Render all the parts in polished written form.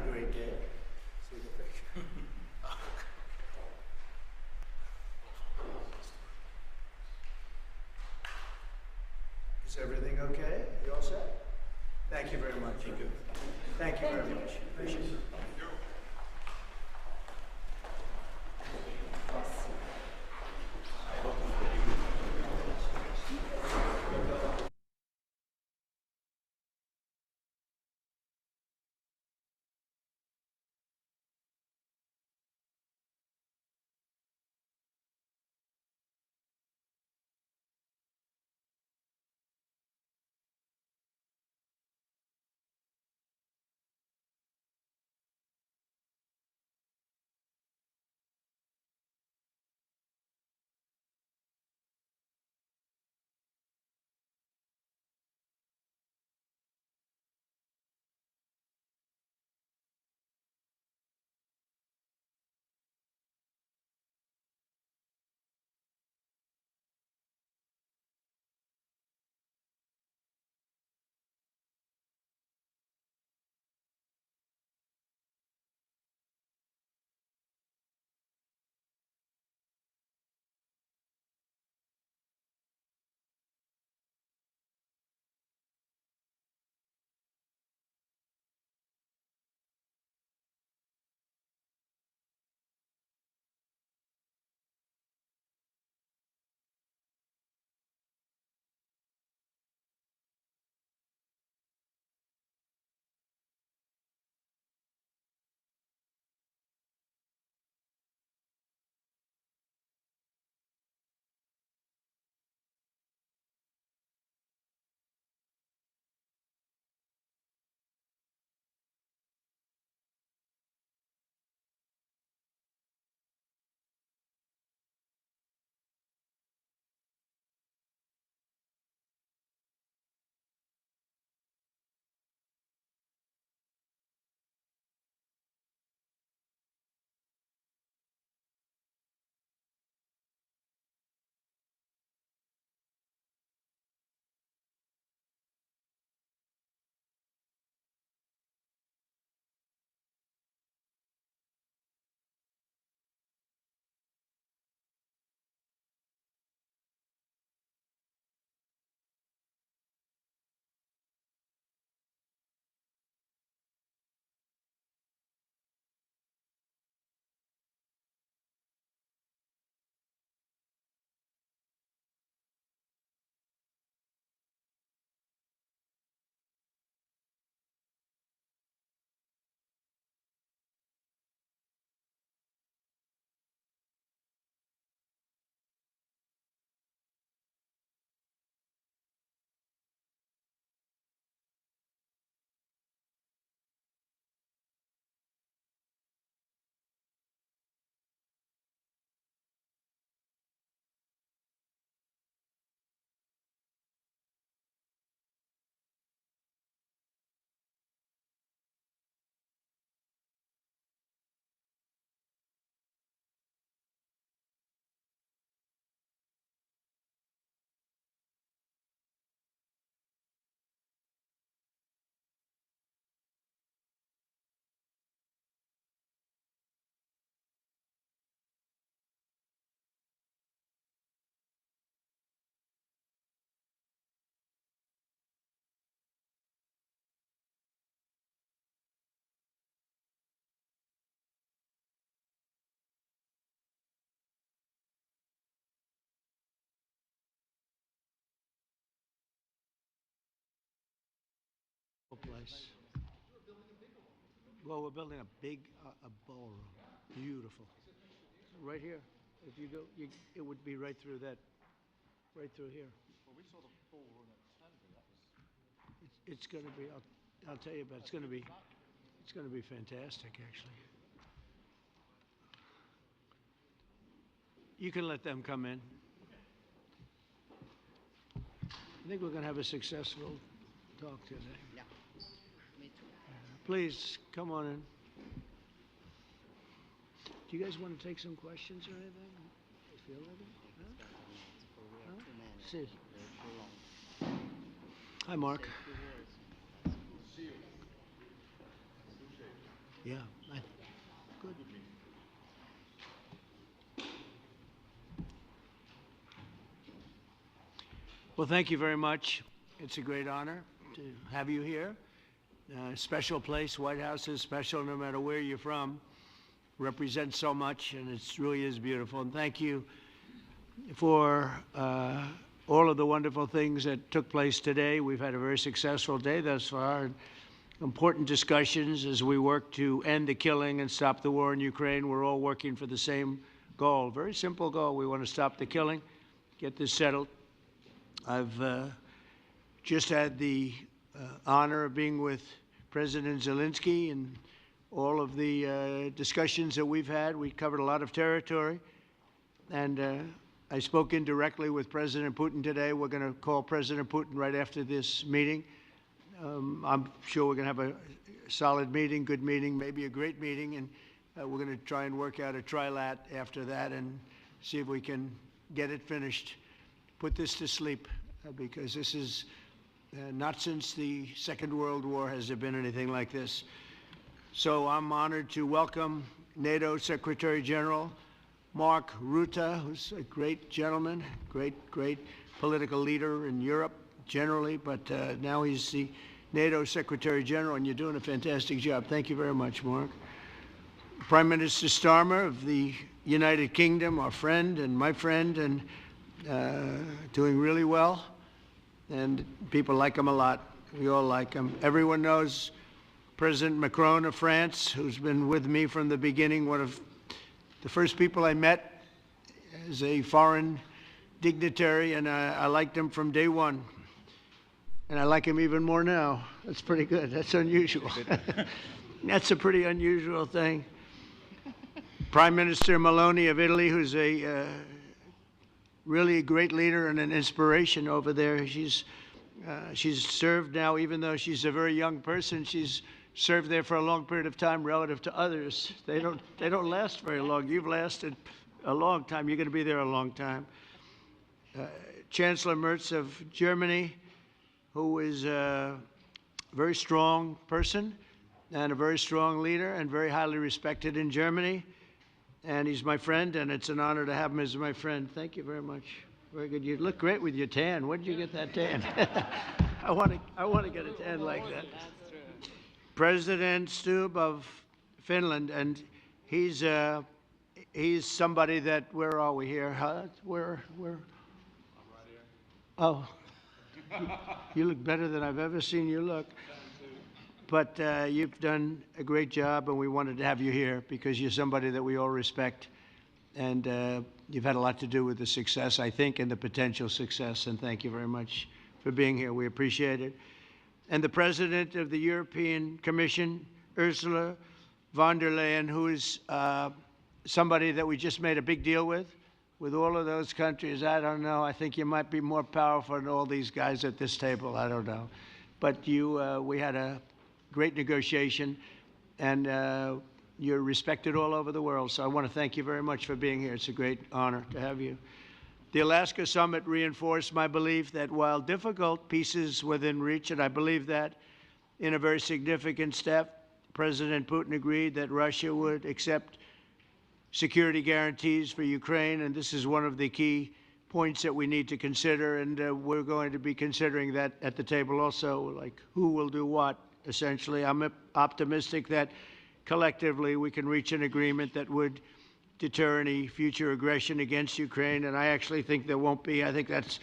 a great day. See the picture. Is everything okay? You all set? Thank you very much. Thank you. Thank you very much. Appreciate it. Place. Well, we're building a big a ballroom, beautiful. Right here, if you go, it would be right through that, right through here. Well, we saw the ballroom at Canada. That was. It's going to be. I'll tell you about. It's going to be fantastic, actually. You can let them come in. I think we're going to have a successful talk today. Yeah, me too. Please, come on in. Do you guys want to take some questions or anything? You feel like it? We are too many. See. They're too long. Hi, Mark. Say a few words. See you. Yeah. Good. Well, thank you very much. It's a great honor to have you here. Special place. White House is special no matter where you're from. Represents so much, and it really is beautiful. And thank you for all of the wonderful things that took place today. We've had a very successful day thus far. Important discussions as we work to end the killing and stop the war in Ukraine. We're all working for the same goal, very simple goal. We want to stop the killing, get this settled. I've just had the honor of being with President Zelensky and all of the discussions that we've had. We covered a lot of territory, and I spoke indirectly with President Putin today. We're going to call President Putin right after this meeting. I'm sure we're going to have a solid meeting, good meeting, maybe a great meeting, and we're going to try and work out a trilat after that and see if we can get it finished, put this to sleep, because this is not since the Second World War has there been anything like this. So I'm honored to welcome NATO Secretary General Mark Rutte, who's a great gentleman, great political leader in Europe generally, but now he's the NATO Secretary General, and you're doing a fantastic job. Thank you very much, Mark. Prime Minister Starmer of the United Kingdom, our friend and my friend, and doing really well. And people like him a lot. We all like him. Everyone knows President Macron of France, who's been with me from the beginning, one of the first people I met as a foreign dignitary, and I liked him from day one. And I like him even more now. That's pretty good. That's unusual. That's a pretty unusual thing. Prime Minister Meloni of Italy, who's a really a great leader and an inspiration over there. She's served now, even though she's a very young person, she's served there for a long period of time relative to others. They don't last very long. You've lasted a long time. You're going to be there a long time. Chancellor Merz of Germany, who is a very strong person and a very strong leader and very highly respected in Germany. And he's my friend, and it's an honor to have him as my friend. Thank you very much. Very good. You look great with your tan. Where did you get that tan? I want to get a tan like that. President Stubb of Finland, and he's somebody that, where are we here? Where? I'm right here. Oh, you look better than I've ever seen you look. But you've done a great job, and we wanted to have you here because you're somebody that we all respect. And you've had a lot to do with the success, I think, and the potential success. And thank you very much for being here. We appreciate it. And the President of the European Commission, Ursula von der Leyen, who is somebody that we just made a big deal with all of those countries. I don't know. I think you might be more powerful than all these guys at this table. I don't know. But we had a great negotiation, and you're respected all over the world. So I want to thank you very much for being here. It's a great honor to have you. The Alaska Summit reinforced my belief that while difficult, peace is within reach, and I believe that in a very significant step, President Putin agreed that Russia would accept security guarantees for Ukraine, and this is one of the key points that we need to consider, and we're going to be considering that at the table also, like who will do what, essentially. I'm optimistic that collectively we can reach an agreement that would deter any future aggression against Ukraine, and I actually think there won't be. I think that's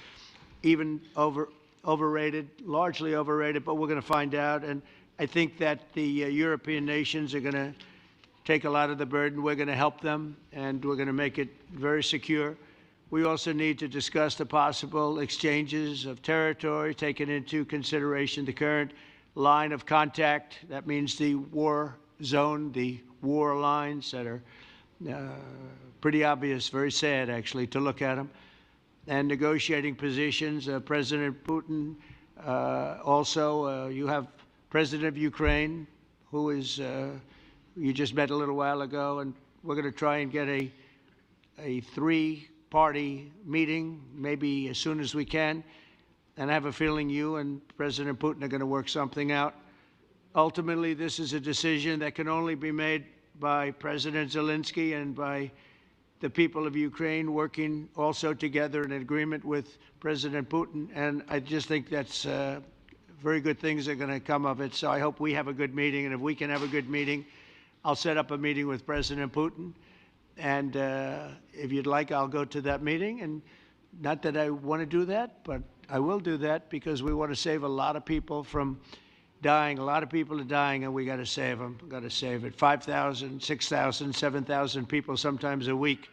even overrated, largely overrated, but we're going to find out. And I think that the European nations are going to take a lot of the burden. We're going to help them, and we're going to make it very secure. We also need to discuss the possible exchanges of territory, taking into consideration the current line of contact. That means the war zone, the war lines that are pretty obvious, very sad, actually, to look at them. And negotiating positions. President Putin, also, you have President of Ukraine, who is, you just met a little while ago, and we're going to try and get a three-party meeting, maybe as soon as we can. And I have a feeling you and President Putin are going to work something out. ultimately this is a decision that can only be made by President Zelensky and by the people of Ukraine working also together in agreement with President Putin. And I just think that's very good things are going to come of it. So I hope we have a good meeting. And if we can have a good meeting, I'll set up a meeting with President Putin. And if you'd like, I'll go to that meeting. And not that I want to do that, but I will do that because we want to save a lot of people from dying. A lot of people are dying, and we got to save them. Got to save it. 5,000, 6,000, 7,000 people sometimes a week.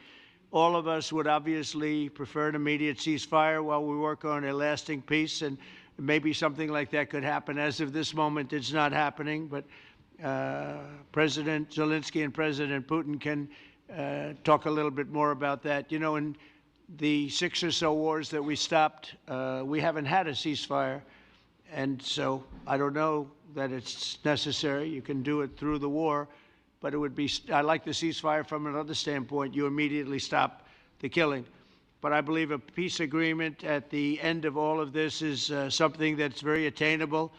All of us would obviously prefer an immediate ceasefire while we work on a lasting peace, and maybe something like that could happen. As of this moment, it's not happening, but President Zelensky and President Putin can talk a little bit more about that. You know, in the 6 or so wars that we stopped, we haven't had a ceasefire. And so I don't know that it's necessary. You can do it through the war, but it would be, I like the ceasefire from another standpoint. You immediately stop the killing. But I believe a peace agreement at the end of all of this is something that's very attainable,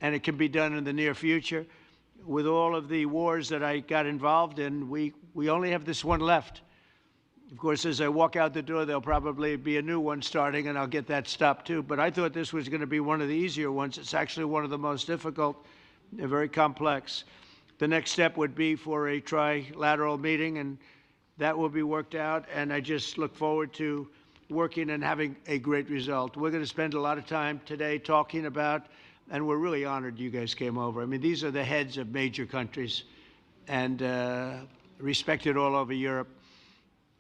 and it can be done in the near future. With all of the wars that I got involved in, we only have this one left. Of course, as I walk out the door, there'll probably be a new one starting, and I'll get that stopped too. But I thought this was going to be one of the easier ones. It's actually one of the most difficult and very complex. The next step would be for a trilateral meeting, and that will be worked out. And I just look forward to working and having a great result. We're going to spend a lot of time today talking about, and we're really honored you guys came over. I mean, these are the heads of major countries and respected all over Europe.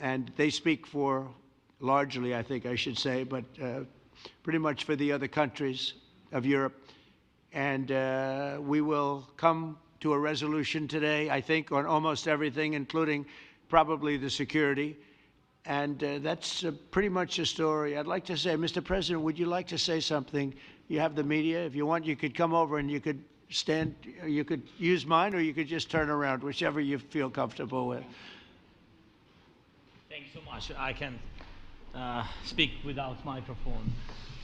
And they speak for, largely, I think I should say, but pretty much for the other countries of Europe. And we will come to a resolution today, I think, on almost everything, including probably the security. And that's pretty much the story. I'd like to say, Mr. President, would you like to say something? You have the media. If you want, you could come over and you could stand, you could use mine, or you could just turn around, whichever you feel comfortable with. Thank you so much. I can speak without microphone.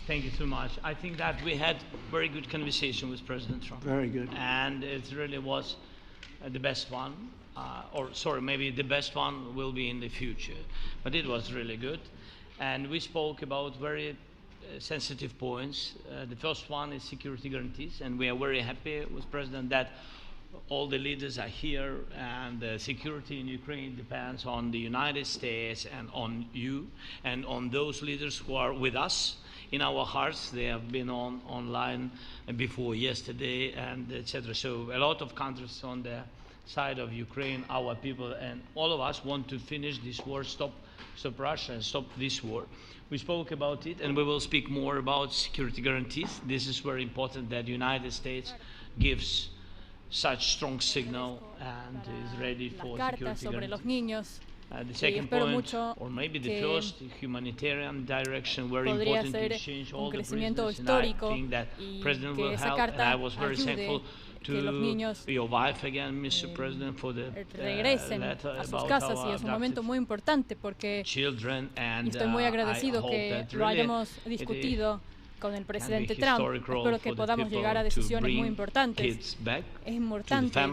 Thank you so much. I think that we had very good conversation with President Trump. Very good. And it really was the best one. Or sorry, maybe the best one will be in the future. But it was really good. And we spoke about very sensitive points. The first one is security guarantees. And we are very happy with President that all the leaders are here, and the security in Ukraine depends on the United States and on you and on those leaders who are with us in our hearts. They have been online before yesterday, and etc. So a lot of countries on the side of Ukraine, our people, and all of us want to finish this war, stop Russia and stop this war. We spoke about it, and we will speak more about security guarantees. This is very important that the United States gives such strong signal and is ready for security guarantees. The second point, or maybe the first, humanitarian direction, very important to exchange all the prisoners, and I think that President will help, and I was very thankful to your wife again, Mr. President, for the letter about our adopted children, and estoy muy agradecido que lo hayamos discutido con el presidente Trump. Espero que podamos llegar a decisiones muy importantes. Es importante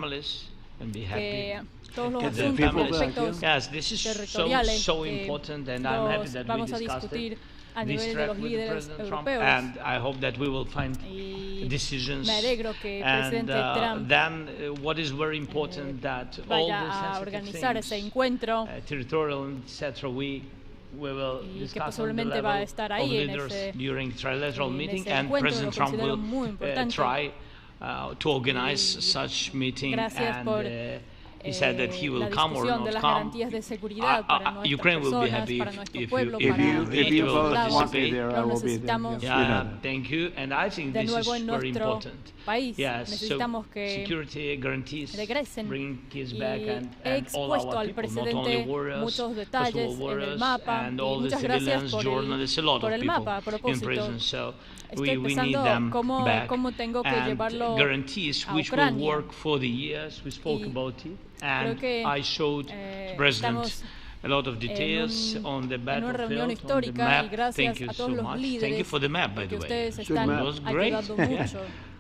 que todos los asuntos territoriales los vamos a discutir a nivel de los líderes europeos. And I hope that we will find decisions. Me alegro que el presidente Trump then what is very important that all vaya a organizar ese things, encuentro, territorial, etc. We will discuss on the level of leaders during trilateral meeting, and President Trump will try to organize such meeting, and he said that he will come or not come. Ukraine will be happy if you both want me there. I will be there. Yeah, thank you. And I think this is very important. Yes, so security guarantees, bring kids back, and all our people, not only warriors, Kosovo warriors, and all the civilians, journalists, a lot of people in prison. So we need them back, and guarantees which will work for the years. We spoke about it, and I showed the President a lot of details on the battlefield, on the map. Thank you so much. Thank you for the map, by the way. It was great.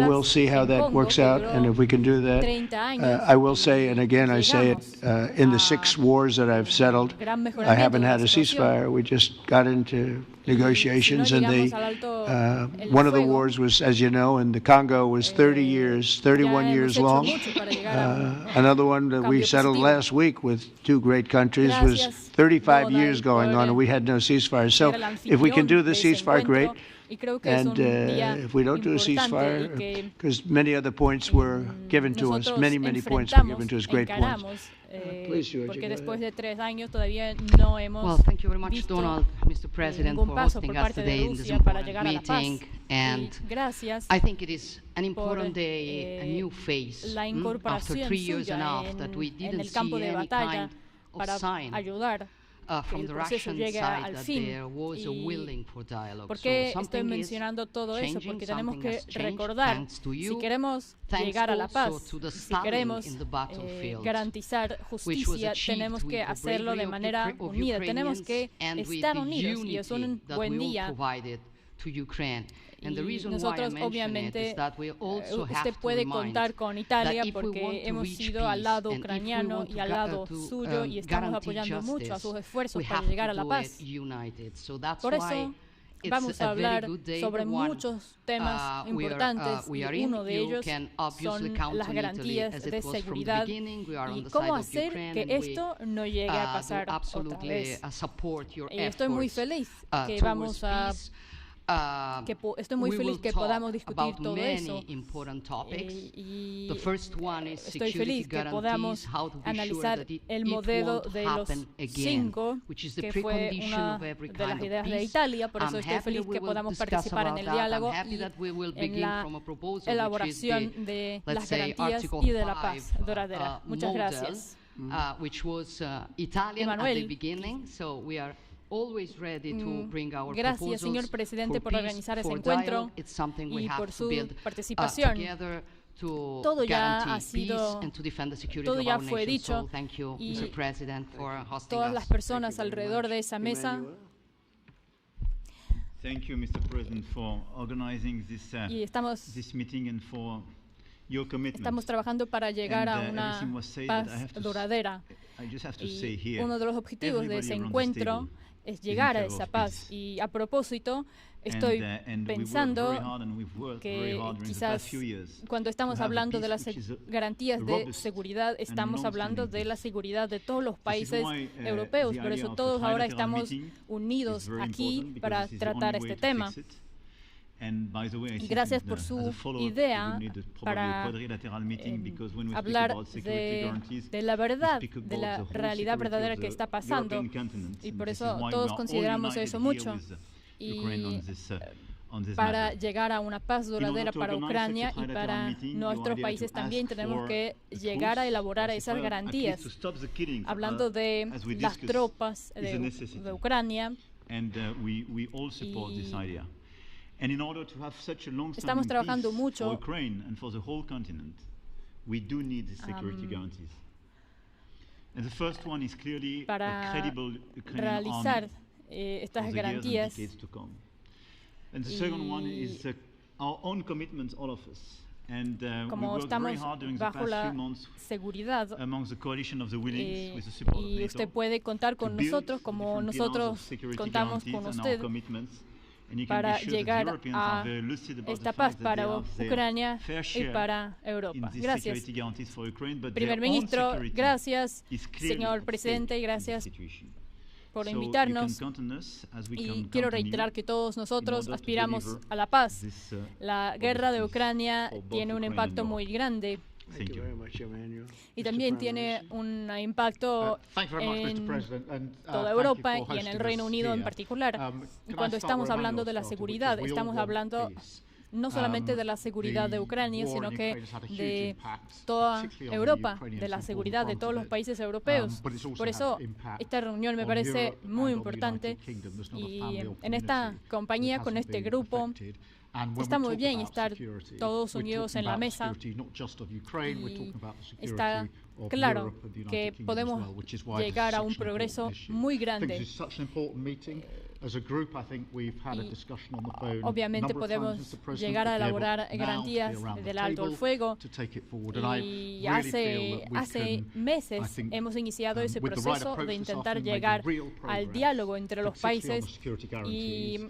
we'll see how that works out, and if we can do that. I will say, and again I say it, in the 6 wars that I've settled, I haven't had a ceasefire. We just got into negotiations, si no and llegamos al alto el one of the fuego, wars was, as you know, in the Congo was 30 years, 31 ya years hemos hecho long. mucho para llegar a un Another one that we cambio settled positivo. last week with two great countries was Gracias, 35 Donald, years going on, and we had no ceasefire. So ser el if we can do anfitrión the de ese ceasefire, great. encuentro, y creo que es And un día if we don't do a importante y ceasefire, que because many other points were given to us, nosotros many points were given to us, great points. encaramos, Please, Georgia, porque go después ahead. de 3 años todavía no hemos Well, thank you very much, visto Donald, Mr. President, ningún for paso hosting por us parte de today in this Rusia para important llegar a la paz. meeting. Y And gracias I think it is an por important day, a new phase, la after incorporación 3 years and a suya half that we en didn't el campo see de any batalla kind of para sign ayudar que from el the proceso Russian llegue side al that fin. there was a Y willing for dialogue. ¿por So qué estoy something is mencionando todo eso? changing, Porque tenemos something que has changed, recordar, thanks to si you, queremos thanks llegar a la also paz, to the si standing queremos in the battlefield, garantizar which was justicia, achieved tenemos que with the hacerlo bravery de of manera of unida, tenemos Ukrainians que and with estar the unidos, y es un unity that buen we all día. provided to Ukraine. And the Y reason why I nosotros, mention it obviamente, is that we also have usted to puede remind contar con that Italia if we want porque to hemos reach sido al peace lado and if we ucraniano want to y al lado suyo y estamos guarantee apoyando mucho a sus justice, esfuerzos we para have llegar to a la do paz. it united. So that's Por eso why it's vamos a a very hablar good day, sobre the one, muchos temas importantes we y are in. uno de You ellos can obviously son count las on Italy garantías as it de was from the seguridad beginning. We are on y the cómo side of hacer Ukraine, que and we esto no llegue a do pasar otra absolutely vez. support your Estoy muy efforts, feliz que towards vamos a peace. estoy muy We feliz will que talk podamos discutir about todo many eso. important topics. Y The first one is estoy security feliz que guarantees, podamos how to be analizar sure that el it modelo won't de los happen again, 5, which is the que fue precondition una of every de kind las of ideas de peace. Italia. Por eso I'm estoy happy feliz that we que will podamos discuss participar en about el that. diálogo I'm happy y that we will en begin la from a proposal which is elaboración the, de let's las say, garantías Article y de la paz 5, duradera. Muchas model, gracias. which was Italian at the Manuel. beginning, so we are always ready to bring our Gracias, proposals señor presidente, for por peace, organizar ese for encuentro dialogue. It's something we y have por to su build participación. together to Todo ya guarantee ha sido- peace and to defend the security todo of ya our fue nation. So dicho thank you, y Mr. President, for hosting Todas us. las personas alrededor de esa mesa Thank you, Mr. President, for organizing y estamos this meeting and for your commitment. Estamos trabajando para llegar a And, una everything was said, paz but I have to duradera. I just have to Y say here, uno de los objetivos de everybody ese around this encuentro table es is in llegar a favor esa of paz. peace. Y a propósito, estoy and we worked pensando very hard and we've worked very que hard during the quizás past few years cuando estamos to have a hablando de peace las which is garantías de robust seguridad, and estamos hablando long-standing de la peace. seguridad de todos los This is países why, europeos. the Por idea eso of a todos ahora trilateral estamos meeting unidos is very aquí important because para this is the tratar only way este to tema. fix it. And by the way, I Y think gracias in por the- su as a follow-up, we idea would need probably para a quadrilateral meeting because when we speak hablar about security guarantees, de la we verdad, speak de about la the whole realidad security verdadera of que the está pasando. European continent. Y And por this is eso why we todos are all consideramos united eso here mucho. with Ukraine on this Para matter. llegar a una paz duradera to para organize Ucrania such a y trilateral para meeting, nuestros you are países to ask también tenemos for que the llegar a truce, elaborar or esas at least garantías. to stop the killing, Hablando de as we las discussed, tropas is a necessity. de Ucrania, And we all support this idea. And in order to have such a long-standing estamos trabajando peace mucho for Ukraine and for the whole continent, we do need the security guarantees. And the first one is clearly a para credible Ukrainian realizar army estas for the years and garantías. decades to come. And the second one is our own commitment, all of us. And we Como worked very estamos hard during the bajo past la few months seguridad, amongst the coalition of the willing, with the support of y NATO, usted puede contar con to build nosotros the como different pillars of nosotros security contamos guarantees con and our usted commitments. And you can para be sure that the llegar Europeans a are very lucid about esta the paz fact that para they have their Ucrania fair y share para in Europa. these Gracias. security guarantees for Ukraine, but Primer their own ministro, security gracias, is clearly señor at presidente, y stake in this gracias situation. por So you invitarnos. can count on us as we Y can quiero count on you reiterar que todos nosotros in order to aspiramos deliver a la paz. this, La robust guerra de peace Ucrania for both tiene un Ukraine impacto and muy Europe. grande Thank you. very much, Emmanuel. y Mr. también Prime tiene Minister. un impacto Thank you very much, Mr. en President, and toda thank Europa you for y en el hosting Reino us Unido en here. particular. Y Can I cuando start estamos where hablando Emmanuel de la started, seguridad, which is we all estamos want hablando peace. no solamente de la seguridad de The Ucrania, war sino in que Ukraine has had a huge de impact, toda particularly on the Europa, Ukrainians de la who've borne seguridad de the todos brunt los of it. países europeos. But it's also Por had eso impact esta reunión me on parece Europe muy and on the importante United Kingdom. There's not a y family or en esta community compañía, that con hasn't este been grupo, affected. And when está we muy talk bien about estar security, todos we're unidos talking en la about mesa. security not just of Ukraine, we're Y talking about the security está of claro Europe and the United que Kingdom as podemos well, which is why this is llegar a such un an important progreso issue. muy I think grande. this is such an important meeting. Obviamente podemos llegar a elaborar garantías del alto el fuego y hace meses hemos iniciado ese proceso de intentar llegar al diálogo entre los países y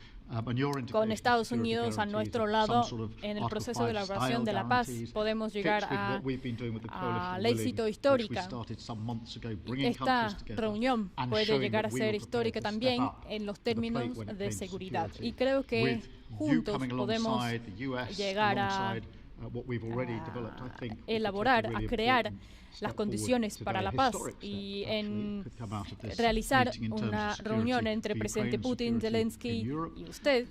con Estados Unidos a nuestro lado en el proceso de elaboración de la paz podemos llegar al éxito histórico. Esta reunión puede llegar a ser histórica también en los términos de seguridad y creo que juntos podemos llegar a elaborar, a crear las condiciones para la paz y en realizar una reunión entre el presidente Putin, Zelensky y usted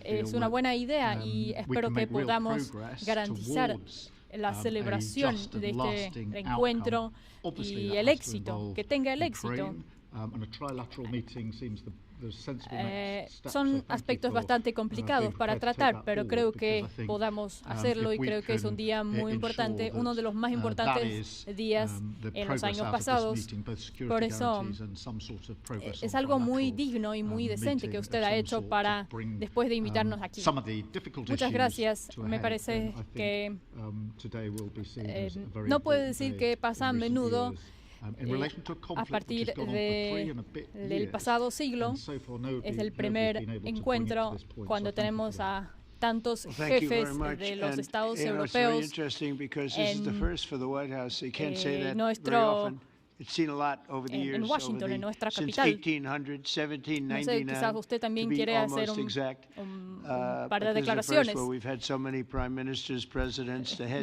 es una buena idea y espero que podamos garantizar la celebración de este encuentro y el éxito, que tenga el éxito. Son aspectos bastante complicados para tratar, pero creo que podamos hacerlo y creo que es un día muy importante, uno de los más importantes días en los años pasados. Por eso es algo muy digno y muy decente que usted ha hecho para después de invitarnos aquí. Muchas gracias. Me parece que no puedo decir que pasa a menudo. A partir del pasado siglo es el primer encuentro cuando tenemos a tantos jefes de los estados europeos en Washington, en nuestra capital. No sé, quizás usted también quiere hacer un par de declaraciones.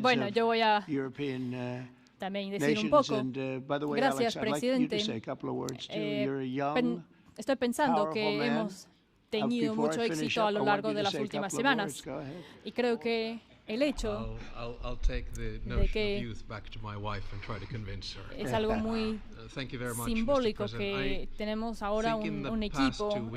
Bueno, yo voy a también decir un poco. Gracias, presidente. Estoy pensando que hemos tenido mucho éxito a lo largo de las últimas semanas y creo que el hecho de que es algo muy simbólico que tenemos ahora un equipo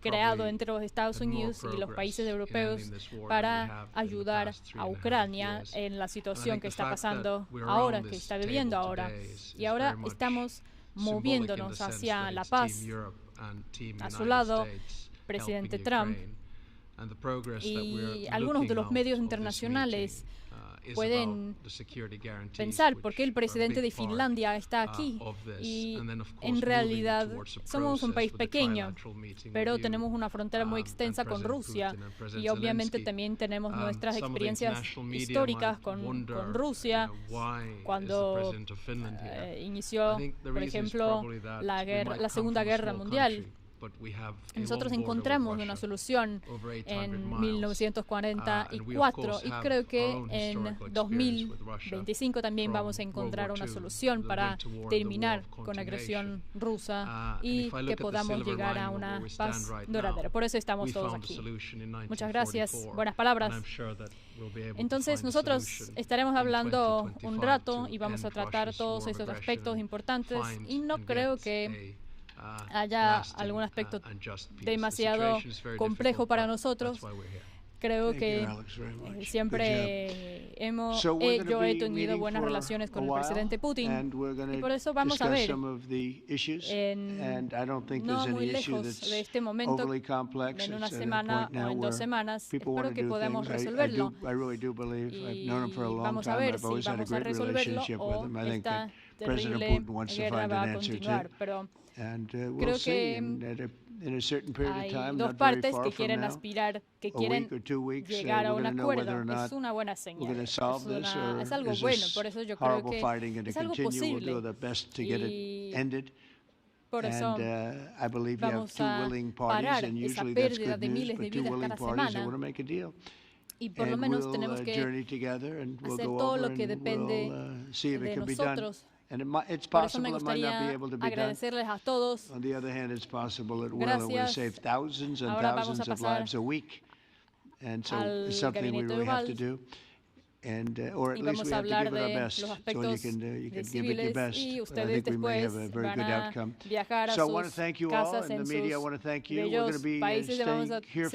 creado entre los Estados Unidos y los países europeos para ayudar a Ucrania en la situación que está pasando ahora, que está viviendo ahora. Y ahora estamos moviéndonos hacia la paz. A su lado, presidente Trump y algunos de los medios internacionales pueden pensar por qué el presidente de Finlandia está aquí y en realidad somos un país pequeño, pero tenemos una frontera muy extensa con Rusia y obviamente también tenemos nuestras experiencias históricas con Rusia cuando inició, por ejemplo, la Segunda Guerra Mundial. Nosotros encontramos una solución en 1944 y creo que en 2025 también vamos a encontrar una solución para terminar con la agresión rusa y que podamos llegar a una paz duradera. Por eso estamos todos aquí. Muchas gracias. Buenas palabras. Entonces nosotros estaremos hablando un rato y vamos a tratar todos esos aspectos importantes y no creo que haya algún aspecto demasiado complejo para nosotros. Creo que siempre yo he tenido buenas relaciones con el presidente Putin y por eso vamos a ver no muy lejos de este momento, en una semana o en 2 semanas, espero que podamos resolverlo y vamos a ver si vamos a resolverlo o esta terrible guerra va a continuar, pero creo que hay 2 partes que quieren aspirar, que quieren llegar a un acuerdo. Es una buena señal, es algo bueno, por eso yo creo que es algo posible y por eso vamos a parar esa pérdida de miles de vidas cada semana y por lo menos tenemos que hacer todo lo que depende de nosotros. Por eso me gustaría agradecerles a todos. Gracias. Ahora vamos a pasar al gabinete global y vamos a hablar de los aspectos civiles y ustedes después van a viajar a sus casas en sus bellos países y vamos a seguir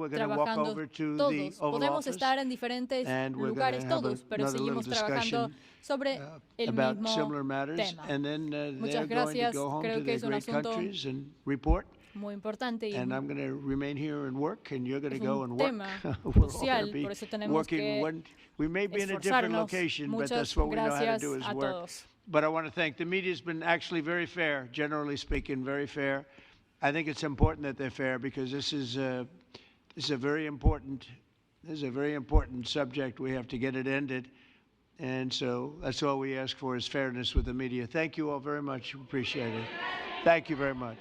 trabajando todos. Podemos estar en diferentes lugares todos, pero seguimos trabajando sobre el mismo tema. Muchas gracias. Creo que es un asunto muy importante y and I'm going to remain here and work, and you're going to es go un and work. tema We're all crucial, going to be por eso tenemos working que we may be in a different esforzarnos. location, but Muchas that's what we know how to gracias do is a work. todos. But I want to thank the media. Has been actually very fair, generally speaking, very fair. I think it's important that they're fair because this is a very important subject. We have to get it ended. And so that's all we ask for is fairness with the media. Thank you all very much. Appreciate it. Thank you very much.